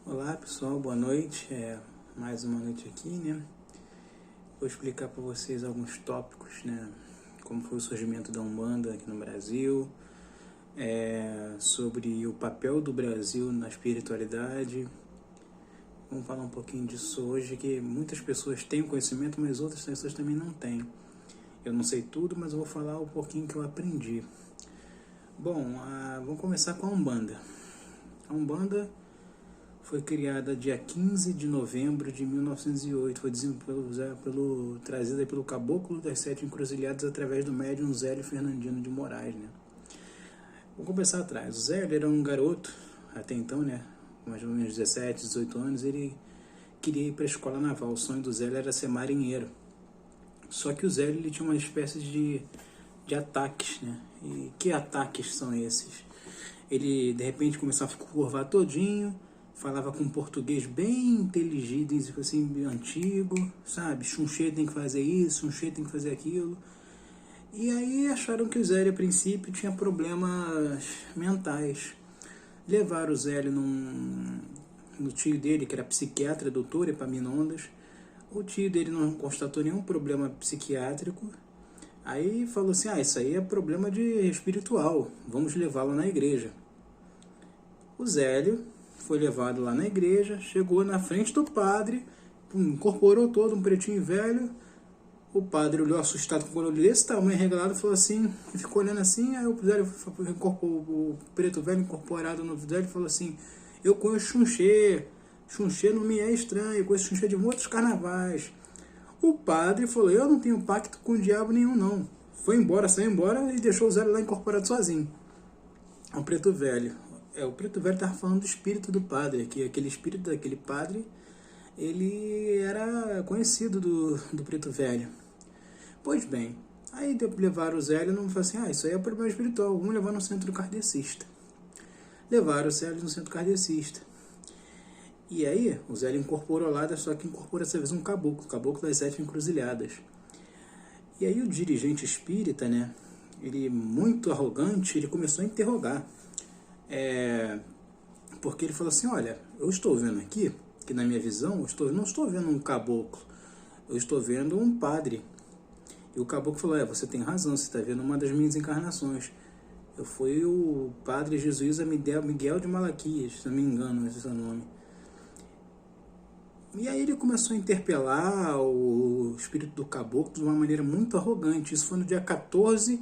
Olá pessoal, boa noite. Mais uma noite aqui, né? Vou explicar para vocês alguns tópicos, né? Como foi o surgimento da Umbanda aqui no Brasil, sobre o papel do Brasil na espiritualidade. Vamos falar um pouquinho disso hoje, que muitas pessoas têm conhecimento, mas outras pessoas também não têm. Eu não sei tudo, mas eu vou falar um pouquinho que eu aprendi. Bom, vamos começar com a Umbanda. A Umbanda foi criada dia 15 de novembro de 1908, foi trazida pelo Caboclo das Sete Encruzilhadas através do médium Zélio Fernandino de Moraes, né? Vou começar atrás. O Zélio era um garoto, até então, né, mais ou menos 17, 18 anos, ele queria ir para a escola naval. O sonho do Zélio era ser marinheiro. Só que o Zélio ele tinha uma espécie de ataques, né? E que ataques são esses? Ele, de repente, começava a curvar todinho, falava com um português bem inteligível, assim, antigo, sabe? Xunxê tem que fazer isso, Xunxê tem que fazer aquilo. E aí acharam que o Zélio, a princípio, tinha problemas mentais. Levaram o Zélio no tio dele, que era psiquiatra, doutor Epaminondas. O tio dele não constatou nenhum problema psiquiátrico. Aí falou assim, isso aí é problema de espiritual, vamos levá-lo na igreja. O Zélio foi levado lá na igreja, chegou na frente do padre, incorporou todo um pretinho velho. O padre olhou assustado com o olho desse tamanho regalado, falou assim, ficou olhando assim. Aí o Zélio o preto velho incorporado no Zélio falou assim, eu conheço Xunxê, Xunxê não me é estranho, eu conheço Xunxê de muitos carnavais. O padre falou, eu não tenho pacto com o diabo nenhum não. Foi embora, saiu embora e deixou o Zélio lá incorporado sozinho. O preto velho. O preto velho estava falando do espírito do padre, que aquele espírito daquele padre, ele era conhecido do preto velho. Pois bem, aí levaram o Zélio e não falaram assim, isso aí é problema espiritual, vamos levar no centro kardecista. Levaram o Zélio no centro kardecista. E aí, o Zélio incorporou lá, só que incorporou dessa vez um caboclo, o Caboclo das Sete Encruzilhadas. E aí o dirigente espírita, né, ele muito arrogante, ele começou a interrogar. Porque ele falou assim, olha, eu estou vendo aqui, que na minha visão, não estou vendo um caboclo, eu estou vendo um padre. E o caboclo falou, você tem razão, você está vendo uma das minhas encarnações. Eu fui o padre jesuíta Miguel de Malaquias, se não me engano, esse é o nome. E aí ele começou a interpelar o espírito do caboclo de uma maneira muito arrogante. Isso foi no dia 14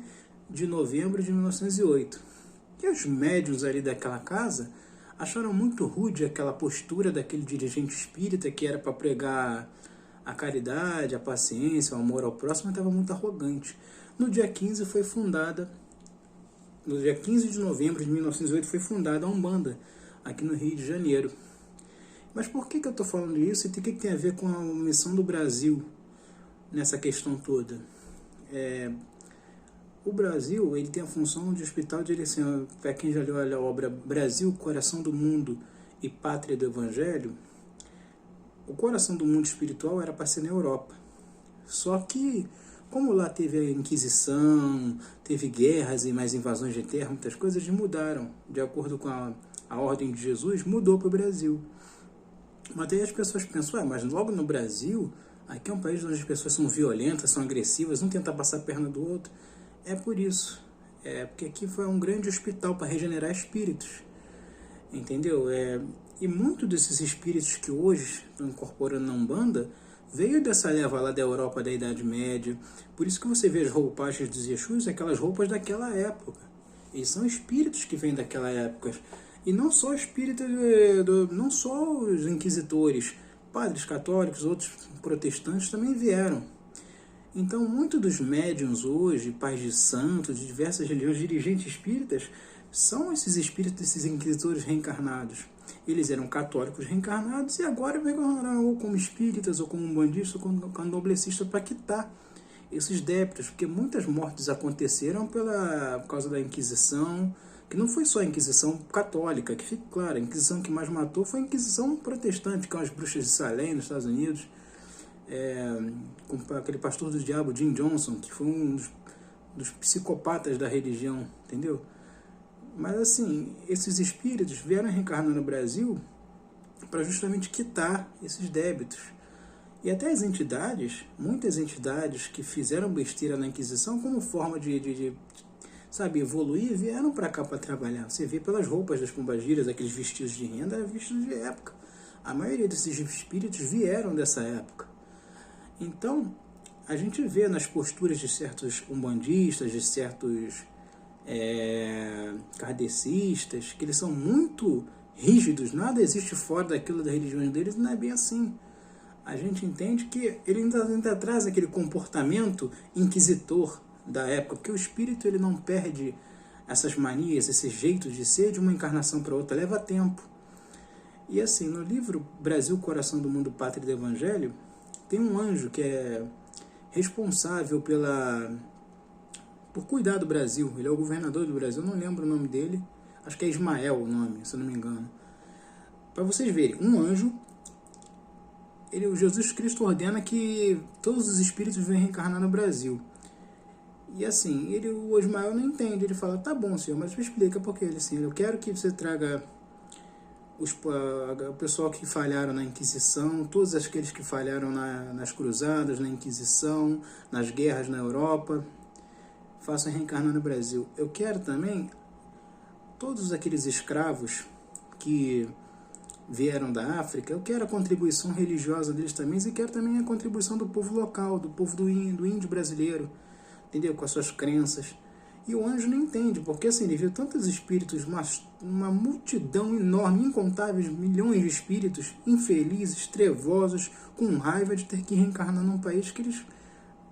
de novembro de 1908. E os médiuns ali daquela casa acharam muito rude aquela postura daquele dirigente espírita que era para pregar a caridade, a paciência, o amor ao próximo, estava muito arrogante. No dia 15 de novembro de 1908 foi fundada a Umbanda, aqui no Rio de Janeiro. Mas por que eu estou falando isso e o que tem a ver com a missão do Brasil nessa questão toda? O Brasil ele tem a função de hospital de eleição. Para quem já leu a obra Brasil, Coração do Mundo e Pátria do Evangelho, o coração do mundo espiritual era para ser na Europa. Só que, como lá teve a Inquisição, teve guerras e mais invasões de terra, muitas coisas mudaram. De acordo com a ordem de Jesus, mudou para o Brasil. Mas aí as pessoas pensam, mas logo no Brasil, aqui é um país onde as pessoas são violentas, são agressivas, um tenta passar a perna do outro. É por isso. Porque aqui foi um grande hospital para regenerar espíritos. Entendeu? E muitos desses espíritos que hoje estão incorporando na Umbanda veio dessa leva lá da Europa da Idade Média. Por isso que você vê as roupagens dos Exus, aquelas roupas daquela época. Eles são espíritos que vêm daquela época. E não só espíritos, não só os inquisitores, padres católicos, outros protestantes também vieram. Então, muitos dos médiuns hoje, pais de santos, de diversas religiões, dirigentes espíritas, são esses espíritos, esses inquisitores reencarnados. Eles eram católicos reencarnados e agora reencarnaram ou como espíritas, ou como umbandistas, ou como candomblecistas para quitar esses débitos, porque muitas mortes aconteceram por causa da Inquisição, que não foi só a Inquisição católica, que fique claro, a Inquisição que mais matou foi a Inquisição protestante, que são as bruxas de Salem, nos Estados Unidos, com aquele pastor do diabo, Jim Johnson, que foi um dos psicopatas da religião, entendeu? Mas assim, esses espíritos vieram reencarnar no Brasil para justamente quitar esses débitos. E até as entidades, muitas entidades que fizeram besteira na Inquisição como forma de sabe, evoluir, vieram para cá para trabalhar. Você vê pelas roupas das pombagiras, aqueles vestidos de renda, eram vestidos de época. A maioria desses espíritos vieram dessa época. Então, a gente vê nas posturas de certos umbandistas, de certos kardecistas, que eles são muito rígidos, nada existe fora daquilo da religião deles, não é bem assim. A gente entende que ele ainda traz aquele comportamento inquisitor da época, porque o espírito ele não perde essas manias, esse jeito de ser de uma encarnação para outra, leva tempo. E assim, no livro Brasil, Coração do Mundo, Pátria do Evangelho, tem um anjo que é responsável por cuidar do Brasil. Ele é o governador do Brasil, não lembro o nome dele, acho que é Ismael o nome, se eu não me engano. Para vocês verem, um anjo, o Jesus Cristo ordena que todos os espíritos venham reencarnar no Brasil. E assim, o Ismael não entende, ele fala, tá bom, senhor, mas me explica por que ele assim, eu quero que você traga o pessoal que falharam na Inquisição, todos aqueles que falharam nas cruzadas, na Inquisição, nas guerras na Europa, façam reencarnar no Brasil. Eu quero também todos aqueles escravos que vieram da África, eu quero a contribuição religiosa deles também, e quero também a contribuição do povo local, do povo do índio brasileiro, entendeu? Com as suas crenças. E o anjo não entende, porque assim, ele viu tantos espíritos, uma multidão enorme, incontáveis milhões de espíritos infelizes, trevosos, com raiva de ter que reencarnar num país que eles,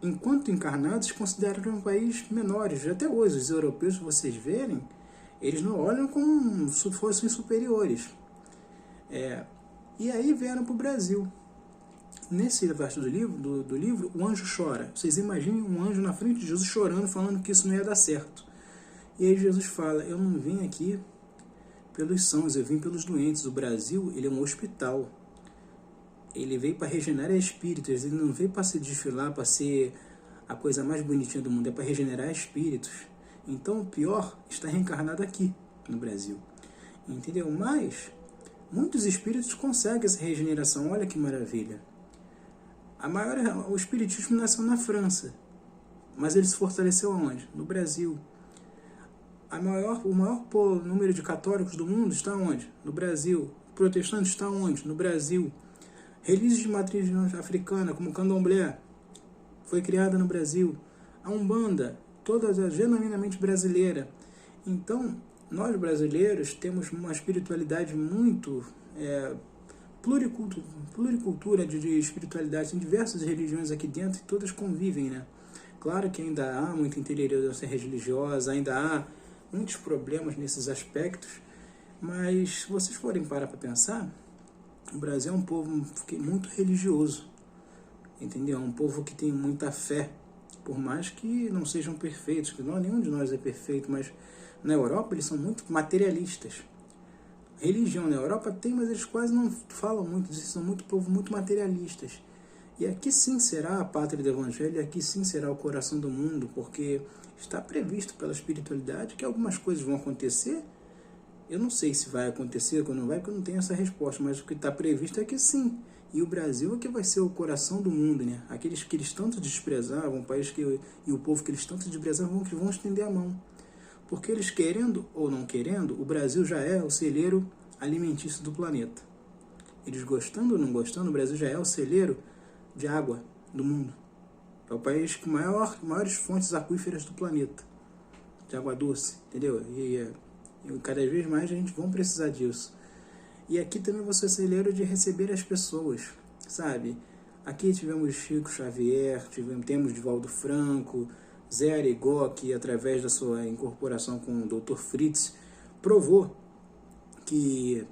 enquanto encarnados, consideram um país menores. Até hoje, os europeus, se vocês verem, eles não olham como se fossem superiores. E aí vieram para o Brasil. Nesse verso do livro, o anjo chora. Vocês imaginem um anjo na frente de Jesus chorando, falando que isso não ia dar certo. E aí Jesus fala, eu não vim aqui pelos sãos, eu vim pelos doentes. O Brasil, ele é um hospital. Ele veio para regenerar espíritos, ele não veio para se desfilar, para ser a coisa mais bonitinha do mundo, é para regenerar espíritos. Então o pior está reencarnado aqui, no Brasil. Entendeu? Mas muitos espíritos conseguem essa regeneração, olha que maravilha. O espiritismo nasceu na França, mas ele se fortaleceu aonde? No Brasil. O maior número de católicos do mundo está onde? No Brasil. Protestantes está onde? No Brasil. Religiões de matriz africana, como o candomblé, foi criada no Brasil. A Umbanda, toda genuinamente brasileira. Então, nós brasileiros temos uma espiritualidade muito pluricultura de espiritualidade, tem diversas religiões aqui dentro e todas convivem, né? Claro que ainda há muita interioridade religiosa, ainda há muitos problemas nesses aspectos, mas se vocês forem parar para pensar, o Brasil é um povo muito religioso, entendeu? É um povo que tem muita fé, por mais que não sejam perfeitos, que nenhum de nós é perfeito, mas na Europa eles são muito materialistas. Religião na Europa tem, mas eles quase não falam muito, eles são povo muito materialistas. E aqui sim será a pátria do Evangelho, aqui sim será o coração do mundo, porque está previsto pela espiritualidade que algumas coisas vão acontecer. Eu não sei se vai acontecer ou não vai, porque eu não tenho essa resposta, mas o que está previsto é que sim. E o Brasil é que vai ser o coração do mundo, né? Aqueles que eles tanto desprezavam, o país e o povo que eles tanto desprezavam, que vão estender a mão. Porque eles, querendo ou não querendo, o Brasil já é o celeiro alimentício do planeta. Eles gostando ou não gostando, o Brasil já é o celeiro de água do mundo. É o país com maiores fontes aquíferas do planeta, de água doce, entendeu? E cada vez mais a gente vai precisar disso. E aqui também você é celeiro de receber as pessoas, sabe? Aqui tivemos Chico Xavier, temos Divaldo Franco, Zé Arigó, que através da sua incorporação com o Dr. Fritz, provou que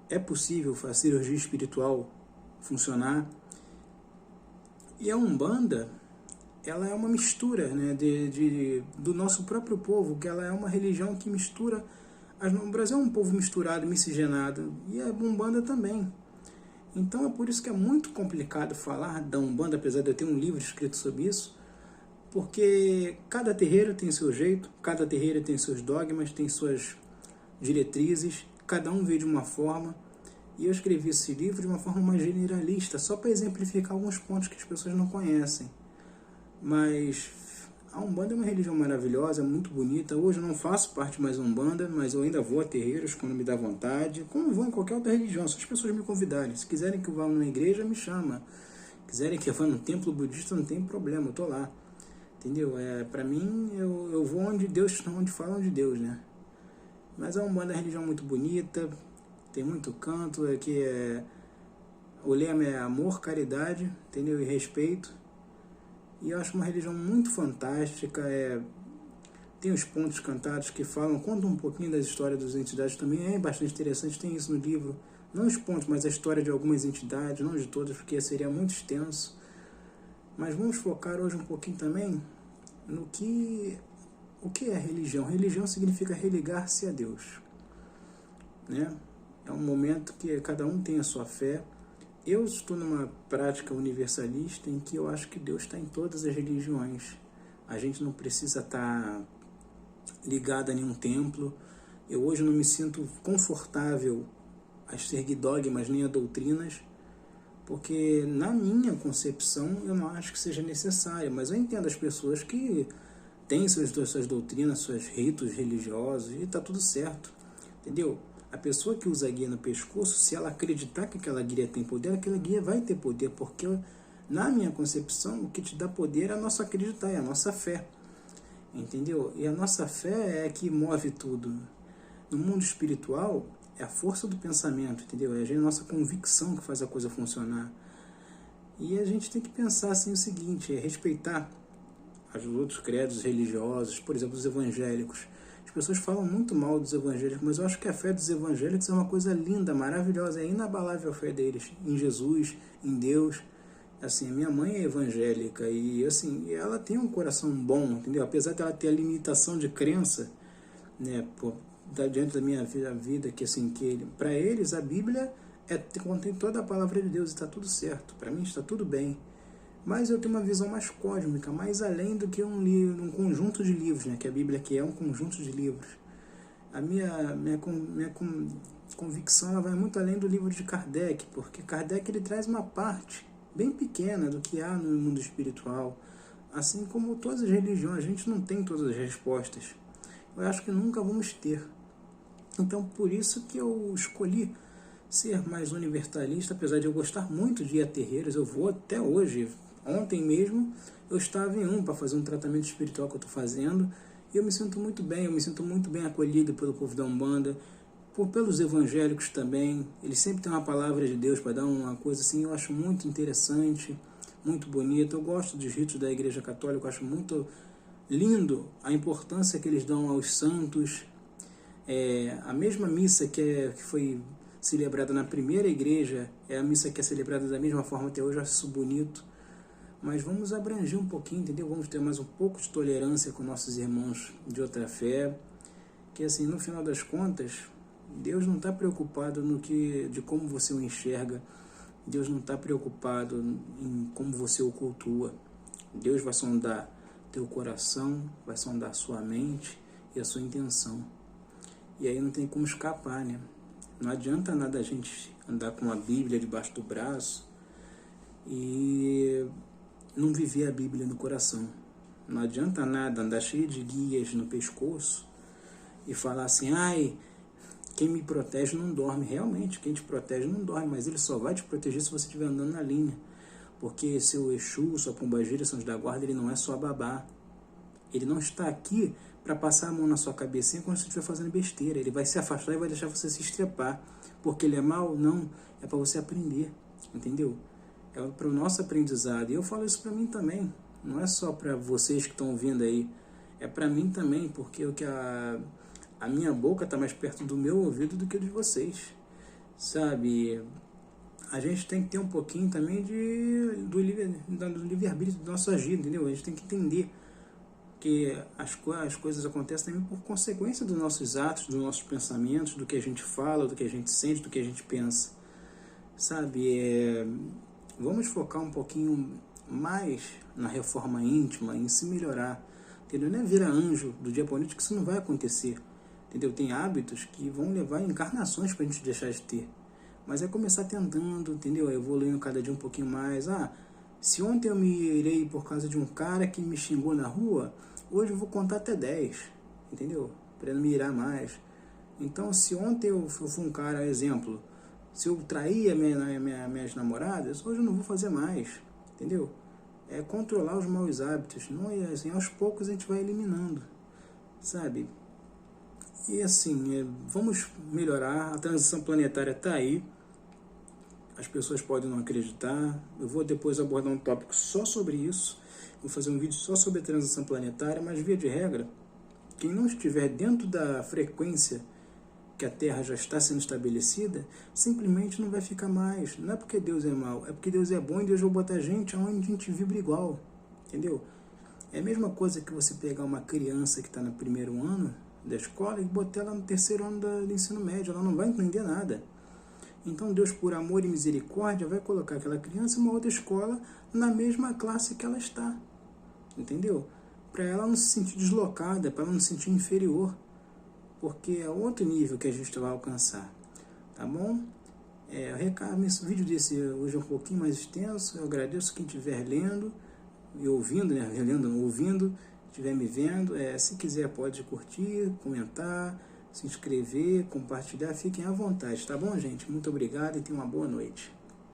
é possível a cirurgia espiritual funcionar. E a Umbanda, ela é uma mistura, né, do nosso próprio povo, que ela é uma religião que mistura. O Brasil é um povo misturado, miscigenado, e a Umbanda também. Então é por isso que é muito complicado falar da Umbanda, apesar de eu ter um livro escrito sobre isso, porque cada terreiro tem seu jeito, cada terreiro tem seus dogmas, tem suas diretrizes, cada um vê de uma forma. E eu escrevi esse livro de uma forma mais generalista, só para exemplificar alguns pontos que as pessoas não conhecem. Mas a Umbanda é uma religião maravilhosa, muito bonita. Hoje eu não faço parte mais da Umbanda, mas eu ainda vou a terreiros quando me dá vontade, como vou em qualquer outra religião, se as pessoas me convidarem. Se quiserem que eu vá numa igreja, me chama. Quiserem que eu vá num templo budista, não tem problema, eu tô lá. Entendeu? Pra mim, eu vou onde Deus, onde falam de Deus, né? Mas a Umbanda é uma religião muito bonita, tem muito canto, o lema é amor, caridade, entendeu? E respeito. E eu acho uma religião muito fantástica, tem os pontos cantados que contam um pouquinho das histórias das entidades, também é bastante interessante, tem isso no livro. Não os pontos, mas a história de algumas entidades, não de todas, porque seria muito extenso. Mas vamos focar hoje um pouquinho também no o que é religião. Religião significa religar-se a Deus, né? É um momento que cada um tem a sua fé. Eu estou numa prática universalista em que eu acho que Deus está em todas as religiões. A gente não precisa estar ligado a nenhum templo. Eu hoje não me sinto confortável a seguir dogmas nem a doutrinas, porque na minha concepção eu não acho que seja necessário, mas eu entendo as pessoas que têm suas doutrinas, seus ritos religiosos, e está tudo certo, entendeu? A pessoa que usa a guia no pescoço, se ela acreditar que aquela guia tem poder, aquela guia vai ter poder, porque na minha concepção o que te dá poder é a nossa acreditar, é a nossa fé, entendeu? E a nossa fé é que move tudo. No mundo espiritual, é a força do pensamento, entendeu? É a nossa convicção que faz a coisa funcionar. E a gente tem que pensar assim o seguinte, respeitar os outros credos religiosos, por exemplo, os evangélicos. As pessoas falam muito mal dos evangélicos, mas eu acho que a fé dos evangélicos é uma coisa linda, maravilhosa, é inabalável a fé deles, em Jesus, em Deus. Assim, a minha mãe é evangélica e assim, ela tem um coração bom, entendeu? Apesar de ela ter a limitação de crença, né, diante da minha vida, que assim, para eles a Bíblia contém toda a palavra de Deus e está tudo certo, para mim está tudo bem. Mas eu tenho uma visão mais cósmica, mais além do que um conjunto de livros, né? Que a Bíblia aqui é um conjunto de livros. A minha convicção ela vai muito além do livro de Kardec, porque Kardec ele traz uma parte bem pequena do que há no mundo espiritual. Assim como todas as religiões, a gente não tem todas as respostas. Eu acho que nunca vamos ter. Então, por isso que eu escolhi ser mais universalista, apesar de eu gostar muito de ir a terreiros, eu vou até hoje. Ontem mesmo eu estava em para fazer um tratamento espiritual que eu estou fazendo e eu me sinto muito bem acolhido pelo povo da Umbanda, pelos evangélicos também. Eles sempre têm uma palavra de Deus para dar uma coisa assim, eu acho muito interessante, muito bonito. Eu gosto dos ritos da Igreja Católica, eu acho muito lindo a importância que eles dão aos santos. A mesma missa que foi celebrada na primeira igreja é a missa que é celebrada da mesma forma até hoje, eu acho isso bonito. Mas vamos abranger um pouquinho, entendeu? Vamos ter mais um pouco de tolerância com nossos irmãos de outra fé, que assim, no final das contas, Deus não está preocupado de como você o enxerga, Deus não está preocupado em como você o cultua. Deus vai sondar teu coração, vai sondar a sua mente e a sua intenção. E aí não tem como escapar, né? Não adianta nada a gente andar com a Bíblia debaixo do braço e não viver a Bíblia no coração. Não adianta nada andar cheio de guias no pescoço e falar assim, quem me protege não dorme. Realmente, quem te protege não dorme, mas ele só vai te proteger se você estiver andando na linha. Porque seu Exu, sua Pombagira, São José da Guarda, ele não é só babá. Ele não está aqui para passar a mão na sua cabecinha quando você estiver fazendo besteira. Ele vai se afastar e vai deixar você se estrepar. Porque ele é mau? Não. É para você aprender. Entendeu? É para o nosso aprendizado. E eu falo isso para mim também. Não é só para vocês que estão ouvindo aí. É para mim também, porque a minha boca está mais perto do meu ouvido do que de vocês. Sabe? A gente tem que ter um pouquinho também do livre-arbítrio do nosso agir, entendeu? A gente tem que entender que as coisas acontecem também por consequência dos nossos atos, dos nossos pensamentos, do que a gente fala, do que a gente sente, do que a gente pensa. Sabe? Vamos focar um pouquinho mais na reforma íntima, em se melhorar. Entendeu? Não é virar anjo do dia para a noite, que isso não vai acontecer. Entendeu? Tem hábitos que vão levar encarnações para a gente deixar de ter. Mas é começar tentando, entendeu? Evoluindo cada dia um pouquinho mais. Se ontem eu me irei por causa de um cara que me xingou na rua, hoje eu vou contar até 10, entendeu? Para não me irar mais. Então, se ontem eu fui um cara, exemplo, se eu traía minhas namoradas, hoje eu não vou fazer mais, entendeu? É controlar os maus hábitos, não é assim, aos poucos a gente vai eliminando, sabe? E assim, vamos melhorar, a transição planetária está aí, as pessoas podem não acreditar, eu vou depois abordar um tópico só sobre isso, vou fazer um vídeo só sobre a transição planetária, mas via de regra, quem não estiver dentro da frequência que a Terra já está sendo estabelecida, simplesmente não vai ficar mais. Não é porque Deus é mau, é porque Deus é bom e Deus vai botar a gente onde a gente vibra igual, entendeu? É a mesma coisa que você pegar uma criança que está no primeiro ano da escola e botar ela no terceiro ano do ensino médio, ela não vai entender nada. Então Deus, por amor e misericórdia, vai colocar aquela criança em uma outra escola na mesma classe que ela está, entendeu? Para ela não se sentir deslocada, para ela não se sentir inferior, porque é outro nível que a gente vai alcançar, tá bom? Esse vídeo desse hoje é um pouquinho mais extenso, eu agradeço quem estiver lendo e ouvindo, né? Lendo, ouvindo, estiver me vendo, se quiser pode curtir, comentar, se inscrever, compartilhar, fiquem à vontade, tá bom, gente? Muito obrigado e tenham uma boa noite.